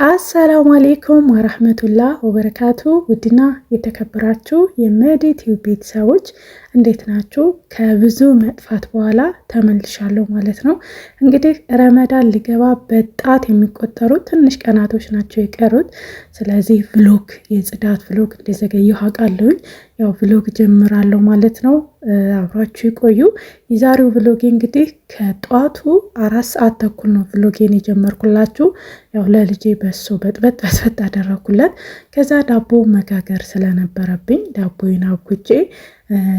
አሰላሙ አሌይኩም ወረህመቱላህ ወበረካቱ። ውድና የተከበራችሁ የመዲቲው ቤተሰቦች እንዴት ናችሁ? ከብዙ መጥፋት በኋላ ተመልሻለሁ ማለት ነው። እንግዲህ ረመዳን ሊገባ በጣት የሚቆጠሩ ትንሽ ቀናቶች ናቸው የቀሩት። ስለዚህ ቭሎግ የጽዳት ቭሎግ እንደዘገየሁ አውቃለሁኝ። ያው ቭሎግ ጀምራለሁ ማለት ነው። አብራችሁ ይቆዩ። የዛሬው ቭሎጌ እንግዲህ ከጧቱ 4 ሰዓት ተኩል ነው ቭሎጌን የጀመርኩላችሁ። ያው ለልጄ በሶ በጥበጥ አደረኩለት። ከዛ ዳቦ መጋገር ስለነበረብኝ ዳቦዬን አብኩቼ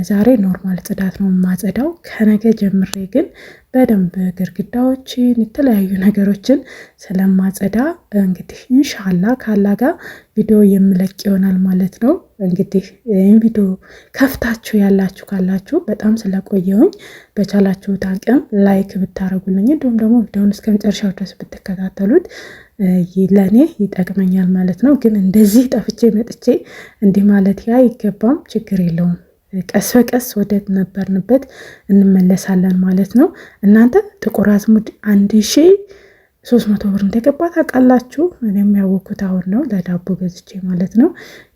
ዛሬ ኖርማል ጽዳት ነው የማጸዳው። ከነገ ጀምሬ ግን በደንብ ግርግዳዎችን የተለያዩ ነገሮችን ስለማጸዳ እንግዲህ ኢንሻአላህ ካላ ጋር ቪዲዮ የምለቅ ይሆናል ማለት ነው። እንግዲህ ይህን ቪዲዮ ከፍታችሁ ያላችሁ ካላችሁ በጣም ስለቆየውኝ በቻላችሁት አቅም ላይክ ብታረጉልኝ እንዲሁም ደግሞ ቪዲዮውን እስከ መጨረሻው ድረስ ብትከታተሉት ለእኔ ይጠቅመኛል ማለት ነው። ግን እንደዚህ ጠፍቼ መጥቼ እንዲህ ማለት አይገባም። ችግር የለውም። ቀስ በቀስ ወደ ነበርንበት እንመለሳለን ማለት ነው። እናንተ ጥቁር አዝሙድ 1300 ብር እንደገባ ታውቃላችሁ። እኔም ያወቅኩት አሁን ነው ለዳቦ ገዝቼ ማለት ነው።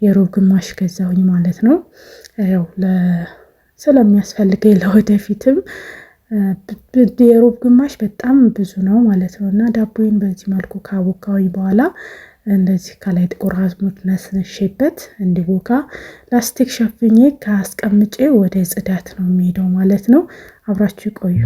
የሩብ ግማሽ ገዛሁኝ ማለት ነው። ያው ስለሚያስፈልገኝ ለወደፊትም የሩብ ግማሽ በጣም ብዙ ነው ማለት ነው። እና ዳቦዬን በዚህ መልኩ ካቦካሁኝ በኋላ እንደዚህ ከላይ ጥቁር አዝሙድ ነስንሼበት እንዲቦካ ላስቲክ ሸፍኜ ካስቀምጬ ወደ ጽዳት ነው የሚሄደው ማለት ነው። አብራችሁ ይቆዩ።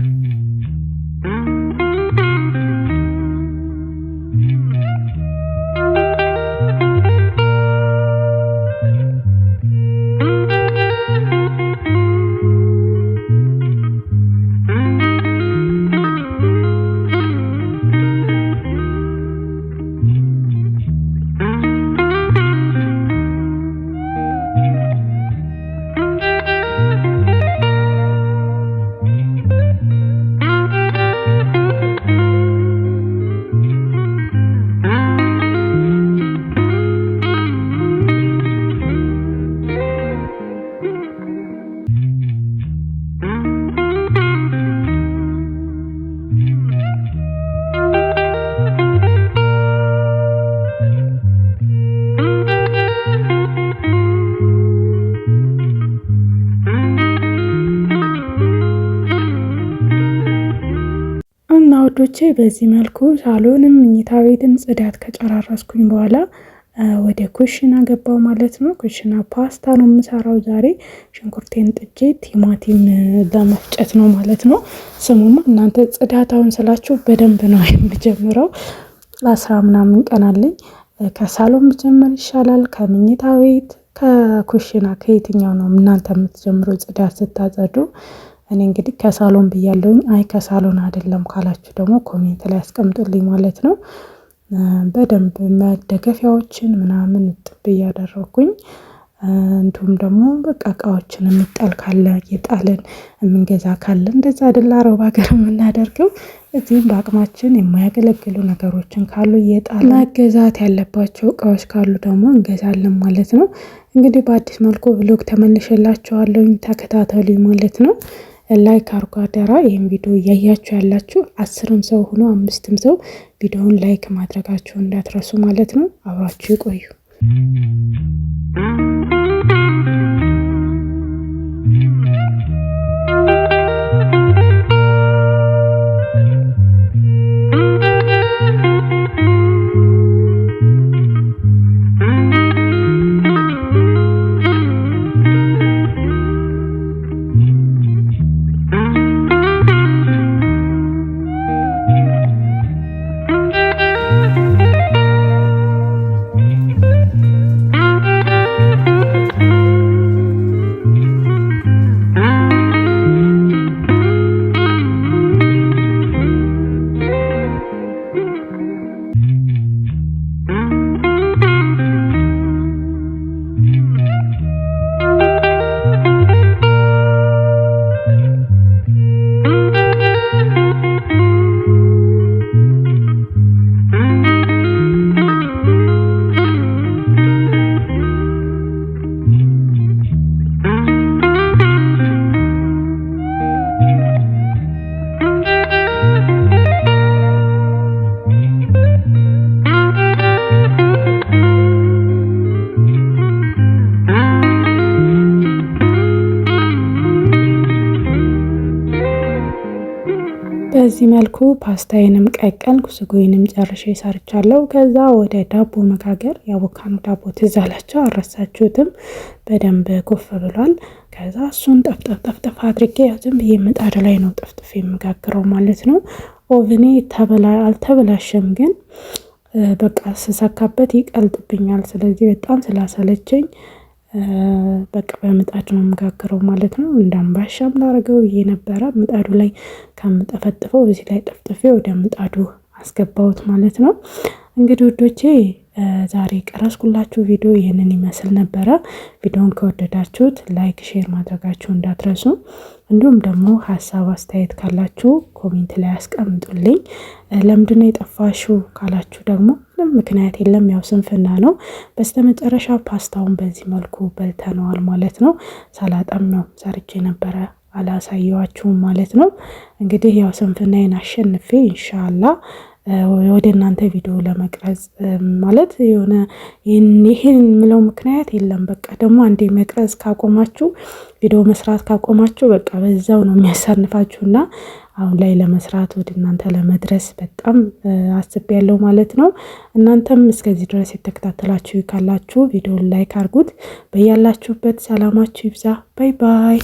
ወዶቼ በዚህ መልኩ ሳሎንም መኝታ ቤትም ጽዳት ከጨራረስኩኝ በኋላ ወደ ኩሽና ገባው ማለት ነው። ኩሽና ፓስታ ነው የምሰራው ዛሬ። ሽንኩርቴን ጥጄ ቲማቲም በመፍጨት ነው ማለት ነው። ስሙማ እናንተ ጽዳታውን ስላችሁ በደንብ ነው የምጀምረው። 10 ምናምን ቀን አለኝ። ከሳሎን ብጀምር ይሻላል ከመኝታ ቤት ከኩሽና ከየትኛው ነው እናንተ የምትጀምረው ጽዳት ስታጸዱ? እኔ እንግዲህ ከሳሎን ብያለሁኝ። አይ ከሳሎን አይደለም ካላችሁ ደግሞ ኮሜንት ላይ አስቀምጡልኝ ማለት ነው። በደንብ መደገፊያዎችን ምናምን እጥብ እያደረኩኝ እንዲሁም ደግሞ በቃ እቃዎችን የሚጣል ካለ የጣልን የምንገዛ ካለ እንደዛ አይደል አረብ ሀገር የምናደርገው። እዚህም በአቅማችን የማያገለግሉ ነገሮችን ካሉ የጣል መገዛት ያለባቸው እቃዎች ካሉ ደግሞ እንገዛለን ማለት ነው። እንግዲህ በአዲስ መልኩ ቭሎግ ተመልሼላችኋለሁኝ። ተከታተሉኝ ማለት ነው። ላይክ አርጉ አደራ። ይህን ቪዲዮ እያያችሁ ያላችሁ 10ም ሰው ሆኖ 5ም ሰው ቪዲዮውን ላይክ ማድረጋችሁ እንዳትረሱ ማለት ነው። አብራችሁ ይቆዩ። በዚህ መልኩ ፓስታዬንም ቀቀልኩ፣ ስጎዬንም ጨርሼ ሰርቻለሁ። ከዛ ወደ ዳቦ መጋገር፣ ያቦካኑ ዳቦ ትዝ አላችሁ አልረሳችሁትም? በደንብ ኮፍ ብሏል። ከዛ እሱን ጠፍጠፍ አድርጌ ዝም ብዬ ምጣድ ላይ ነው ጠፍጥፍ የምጋግረው ማለት ነው። ኦቭኔ አልተበላሸም፣ ግን በቃ ስሰካበት ይቀልጥብኛል። ስለዚህ በጣም ስላሰለቸኝ በቃ በምጣድ ነው የምጋግረው ማለት ነው። እንደ አምባሻም ላረገው ብዬ ነበረ። ምጣዱ ላይ ከምጠፈጥፈው እዚህ ላይ ጠፍጥፌ ወደ ምጣዱ አስገባሁት ማለት ነው። እንግዲህ ውዶቼ ዛሬ ቀረስኩላችሁ ቪዲዮ ይህንን ይመስል ነበረ። ቪዲዮን ከወደዳችሁት ላይክ፣ ሼር ማድረጋችሁ እንዳትረሱ። እንዲሁም ደግሞ ሀሳብ አስተያየት ካላችሁ ኮሜንት ላይ አስቀምጡልኝ። ለምንድነው የጠፋሽው ካላችሁ ደግሞ ምንም ምክንያት የለም፣ ያው ስንፍና ነው። በስተመጨረሻ ፓስታውን በዚህ መልኩ በልተነዋል ማለት ነው። ሰላጣም ነው ሰርቼ ነበረ አላሳየዋችሁም ማለት ነው። እንግዲህ ያው ስንፍናዬን አሸንፌ ኢንሻአላህ ወደ እናንተ ቪዲዮ ለመቅረጽ ማለት የሆነ ይሄን የምለው ምክንያት የለም። በቃ ደግሞ አንዴ መቅረጽ ካቆማችሁ፣ ቪዲዮ መስራት ካቆማችሁ በቃ በዛው ነው የሚያሳንፋችሁና አሁን ላይ ለመስራት ወደ እናንተ ለመድረስ በጣም አስቤያለሁ ማለት ነው። እናንተም እስከዚህ ድረስ የተከታተላችሁ ካላችሁ ቪዲዮን ላይክ አድርጉት። በያላችሁበት ሰላማችሁ ይብዛ። ባይ ባይ።